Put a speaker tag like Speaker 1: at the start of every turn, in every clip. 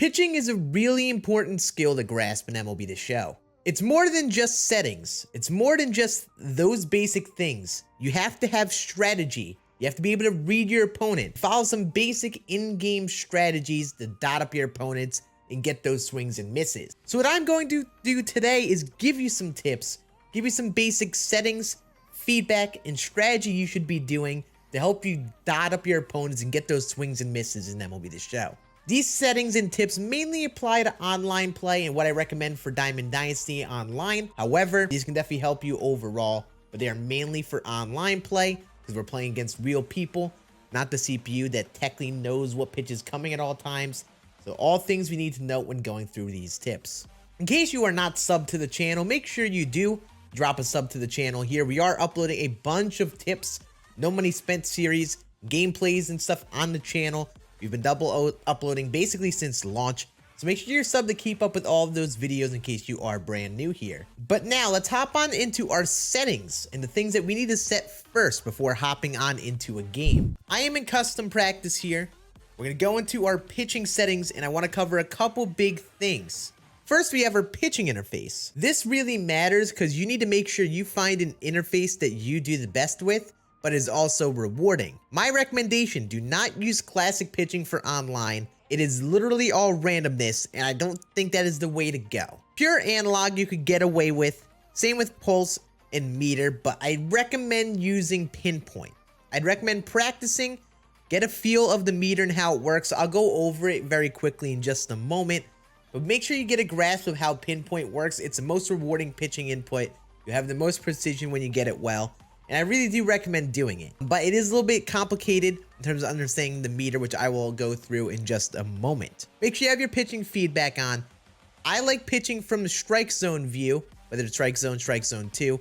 Speaker 1: Pitching is a really important skill to grasp in MLB The Show. It's more than just settings. It's more than just those basic things. You have to have strategy. You have to be able to read your opponent, follow some basic in-game strategies to dot up your opponents and get those swings and misses. So what I'm going to do today is give you some tips, give you some basic settings, feedback, and strategy you should be doing to help you dot up your opponents and get those swings and misses in MLB The Show. These settings and tips mainly apply to online play and what I recommend for Diamond Dynasty online. However, these can definitely help you overall, but they are mainly for online play because we're playing against real people, not the CPU that technically knows what pitch is coming at all times. So all things we need to know when going through these tips. In case you are not subbed to the channel, make sure you do drop a sub to the channel here. We are uploading a bunch of tips, no money spent series, gameplays and stuff on the channel. We've been uploading basically since launch, so make sure you're subbed to keep up with all of those videos in case you are brand new here. But now let's hop on into our settings and the things that we need to set first before hopping on into a game. I am in custom practice here. We're going to go into our pitching settings and I want to cover a couple big things. First, we have our pitching interface. This really matters because you need to make sure you find an interface that you do the best with, but is also rewarding. My recommendation, do not use classic pitching for online. It is literally all randomness, and I don't think that is the way to go. Pure analog you could get away with, same with pulse and meter, but I recommend using pinpoint. I'd recommend practicing, get a feel of the meter and how it works. I'll go over it very quickly in just a moment, but make sure you get a grasp of how pinpoint works. It's the most rewarding pitching input. You have the most precision when you get it well. And I really do recommend doing it, but it is a little bit complicated in terms of understanding the meter, which I will go through in just a moment. Make sure you have your pitching feedback on. I like pitching from the strike zone view, whether it's strike zone 2.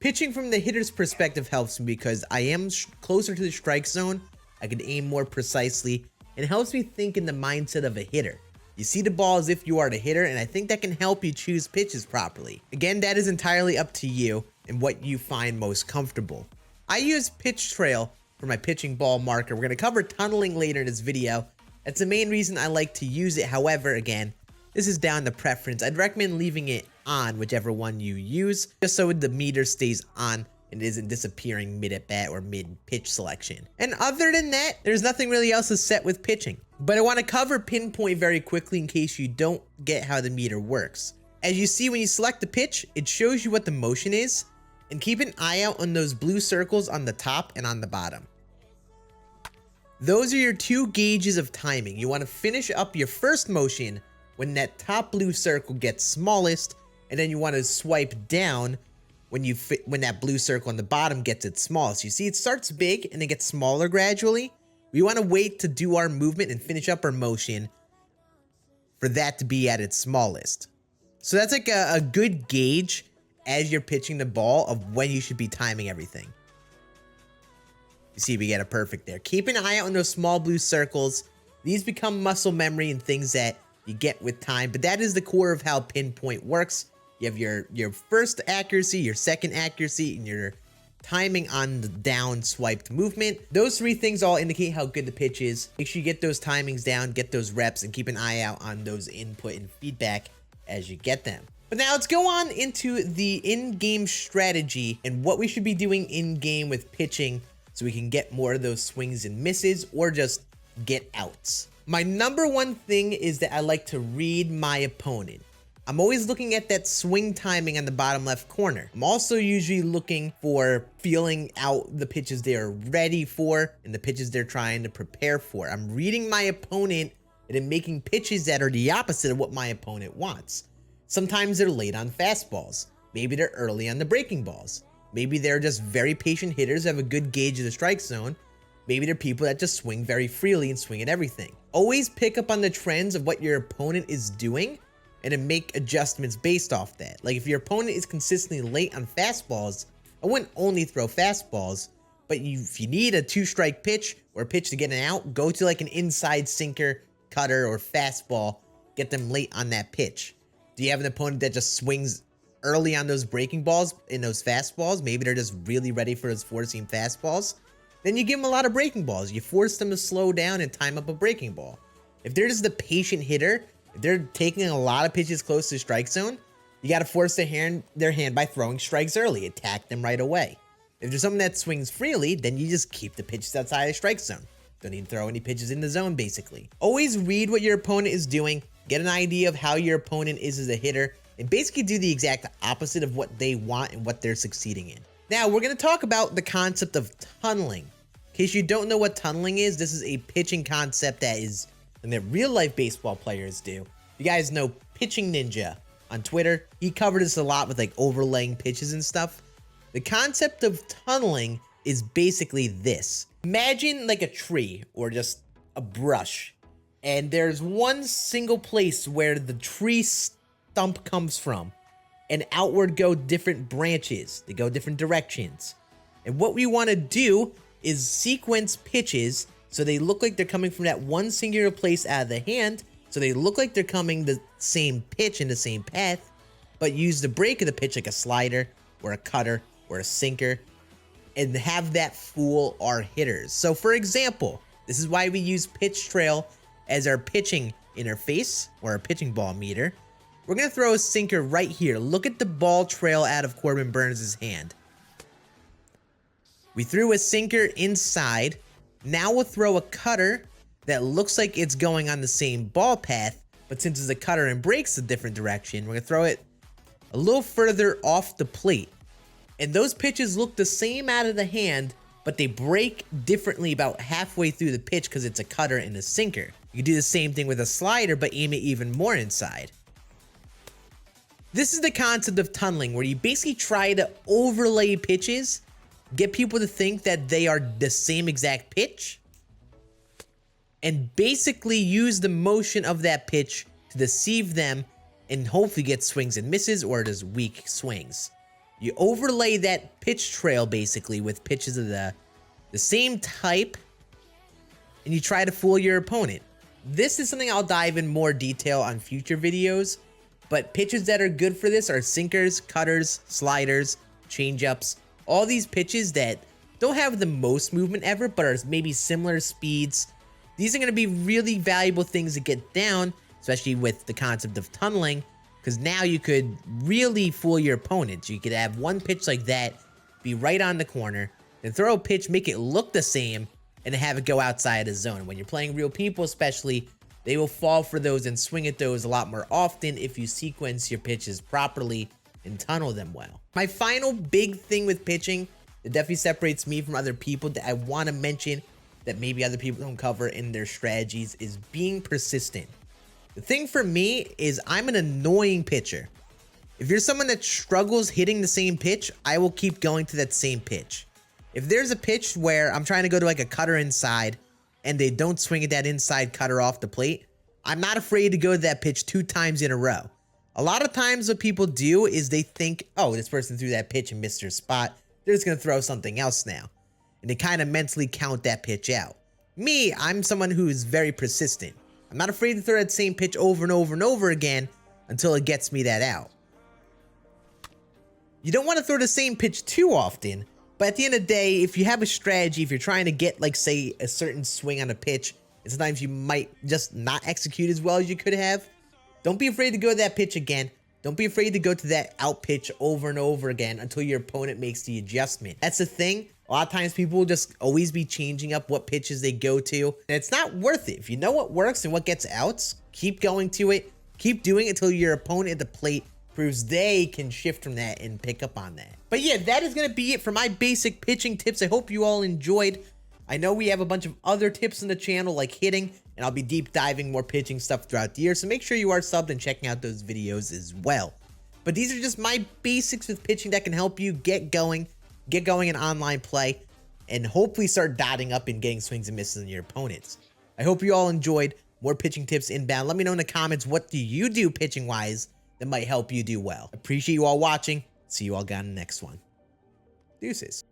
Speaker 1: Pitching from the hitter's perspective helps me because I am closer to the strike zone. I can aim more precisely, and it helps me think in the mindset of a hitter. You see the ball as if you are the hitter, and I think that can help you choose pitches properly. Again, that is entirely up to you and what you find most comfortable. I use pitch trail for my pitching ball marker. We're going to cover tunneling later in this video. That's the main reason I like to use it. However, again, this is down to preference. I'd recommend leaving it on, whichever one you use, just so the meter stays on and isn't disappearing mid at bat or mid pitch selection. And other than that, there's nothing really else to set with pitching. But I want to cover pinpoint very quickly in case you don't get how the meter works. As you see, when you select the pitch, it shows you what the motion is. And keep an eye out on those blue circles on the top and on the bottom. Those are your two gauges of timing. You want to finish up your first motion when that top blue circle gets smallest, and then you want to swipe down when that blue circle on the bottom gets its smallest. You see, it starts big and then gets smaller gradually. We want to wait to do our movement and finish up our motion for that to be at its smallest. So that's like a good gauge as you're pitching the ball of when you should be timing everything. You see, we get a perfect there. Keep an eye out on those small blue circles. These become muscle memory and things that you get with time, but that is the core of how pinpoint works. You have your first accuracy, your second accuracy, and your timing on the down swiped movement. Those three things all indicate how good the pitch is. Make sure you get those timings down, get those reps, and keep an eye out on those input and feedback as you get them. But now let's go on into the in-game strategy and what we should be doing in-game with pitching so we can get more of those swings and misses or just get outs. My number one thing is that I like to read my opponent. I'm always looking at that swing timing on the bottom left corner. I'm also usually looking for feeling out the pitches they're ready for and the pitches they're trying to prepare for. I'm reading my opponent and then making pitches that are the opposite of what my opponent wants. Sometimes they're late on fastballs. Maybe they're early on the breaking balls. Maybe they're just very patient hitters who have a good gauge of the strike zone. Maybe they're people that just swing very freely and swing at everything. Always pick up on the trends of what your opponent is doing and then make adjustments based off that. Like if your opponent is consistently late on fastballs, I wouldn't only throw fastballs, but if you need a 2-strike pitch or a pitch to get an out, go to like an inside sinker, cutter, or fastball. Get them late on that pitch. Do you have an opponent that just swings early on those breaking balls and those fastballs? Maybe they're just really ready for those 4-seam fastballs. Then you give them a lot of breaking balls. You force them to slow down and time up a breaking ball. If they're just the patient hitter If they're taking a lot of pitches close to the strike zone, you got to force their hand by throwing strikes early. Attack them right away. If there's someone that swings freely, then you just keep the pitches outside the strike zone. Don't need to throw any pitches in the zone, basically. Always read what your opponent is doing, get an idea of how your opponent is as a hitter, and basically do the exact opposite of what they want and what they're succeeding in. Now, we're going to talk about the concept of tunneling. In case you don't know what tunneling is, this is a pitching concept that real-life baseball players do. You guys know Pitching Ninja on Twitter. He covered this a lot with like overlaying pitches and stuff. The concept of tunneling is basically this. Imagine like a tree or just a brush, and there's one single place where the tree stump comes from, and outward go different branches. They go different directions. And what we want to do is sequence pitches so they look like they're coming from that one singular place out of the hand, so they look like they're coming the same pitch in the same path, but use the break of the pitch like a slider or a cutter or a sinker, and have that fool our hitters. So for example, this is why we use pitch trail as our pitching interface or our pitching ball meter. We're going to throw a sinker right here. Look at the ball trail out of Corbin Burns' hand. We threw a sinker inside. Now we'll throw a cutter that looks like it's going on the same ball path, but since it's a cutter and breaks a different direction, we're going to throw it a little further off the plate. And those pitches look the same out of the hand, but they break differently about halfway through the pitch because it's a cutter and a sinker. You can do the same thing with a slider, but aim it even more inside. This is the concept of tunneling, where you basically try to overlay pitches, get people to think that they are the same exact pitch, and basically use the motion of that pitch to deceive them and hopefully get swings and misses or just weak swings. You overlay that pitch trail basically with pitches of the same type, and you try to fool your opponent. This is something I'll dive in more detail on future videos, but pitches that are good for this are sinkers, cutters, sliders, changeups, all these pitches that don't have the most movement ever, but are maybe similar speeds. These are going to be really valuable things to get down, especially with the concept of tunneling, because now you could really fool your opponents. You could have one pitch like that, be right on the corner, then throw a pitch, make it look the same, and have it go outside the zone. When you're playing real people especially, they will fall for those and swing at those a lot more often if you sequence your pitches properly and tunnel them well. My final big thing with pitching that definitely separates me from other people that I want to mention that maybe other people don't cover in their strategies is being persistent. The thing for me is I'm an annoying pitcher. If you're someone that struggles hitting the same pitch, I will keep going to that same pitch. If there's a pitch where I'm trying to go to like a cutter inside and they don't swing at that inside cutter off the plate, I'm not afraid to go to that pitch 2 times in a row. A lot of times what people do is they think, oh, this person threw that pitch and missed their spot, they're just going to throw something else now. And they kind of mentally count that pitch out. Me, I'm someone who is very persistent. I'm not afraid to throw that same pitch over and over and over again until it gets me that out. You don't want to throw the same pitch too often, but at the end of the day, if you have a strategy, if you're trying to get, like, say, a certain swing on a pitch, and sometimes you might just not execute as well as you could have, don't be afraid to go to that pitch again. Don't be afraid to go to that out pitch over and over again until your opponent makes the adjustment. That's the thing. A lot of times people will just always be changing up what pitches they go to, and it's not worth it. If you know what works and what gets outs, keep going to it. Keep doing it until your opponent at the plate proves they can shift from that and pick up on that. But yeah, that is going to be it for my basic pitching tips. I hope you all enjoyed. I know we have a bunch of other tips on the channel like hitting, and I'll be deep diving more pitching stuff throughout the year, so make sure you are subbed and checking out those videos as well. But these are just my basics with pitching that can help you get going in online play, and hopefully start dotting up and getting swings and misses on your opponents. I hope you all enjoyed. More pitching tips inbound. Let me know in the comments, what do you do pitching wise that might help you do well. Appreciate you all watching. See you all again in the next one. Deuces.